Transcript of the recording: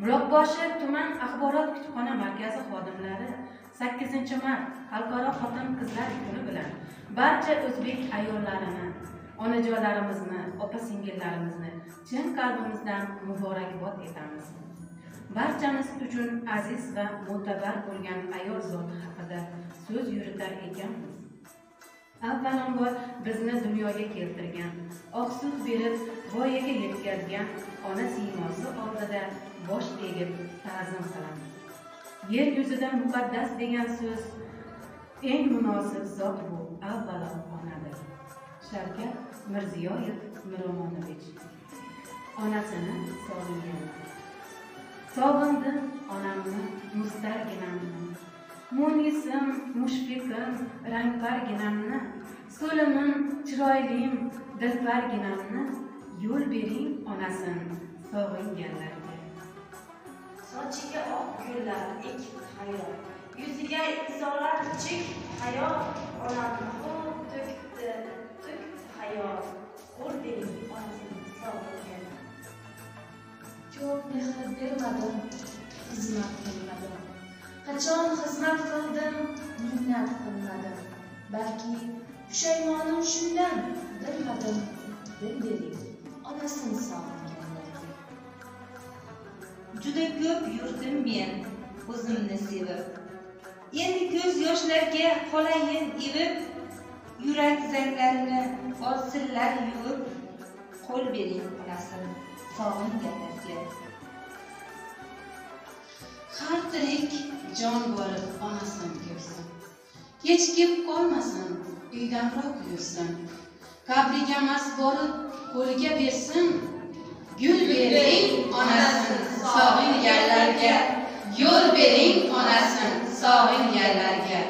Buloqboshi tuman axborot kutubxona markazi xodimlari 8-mart Xalqaro xotin-qizlar kuni bilan barcha o'zbek ayollarini, onajonlarimizni, opa-singillarimizni chin qalbimizdan muborakbod etamiz. Barchamiz uchun aziz va mo'tabar bo'lgan ayol zoti haqida so'z yuritar ekanmiz. Avvalambor bizni dunyoga keltirgan, oq sut berib voyaga yetkazgan ona siymosi oldida bosh egib ta'zim qilamiz. Yer yuzida muqaddas degan so'z eng munosib zot bu avvalo onadir. Shavkat Mirziyoyev Miromonovich. Onasini sog'ingan. Sog'indim onamni, mustarginamni, mu'nisim, mushfiqim, rangparginamni, so'limim, chiroylim, dilparginamni, yo'l bering onasin sog'inganlarga. Sochiga oq gullar ekib hayot, yuziga izolar chek hayot, onamni xo'p to'kdi hayot, yo'l bering onasin sog'inganlarga. Ko'p mehr bermadim, xizmat qilmadim. Qachon xizmat qildim, minnat qilmadim. Balki pushaymonim shundan, bilmadim. Dil bering, onasini sog'inganlarga. Juda ko'p yurdim men o'zimni sevib. Endi ko'z yoshlarga qolayin evib, yurak zanglarini olsinlar yuvib, qo'l bering onasini sog'inganlarga. Har tirik jon borib onasini ko'rsin. Kechikib qolmasin, uydanroq yursin. Qabriga mas borib qo'liga bersin. Gul bering onasin sog'inganlarga. Yo'l bering onasin sog'inganlarga.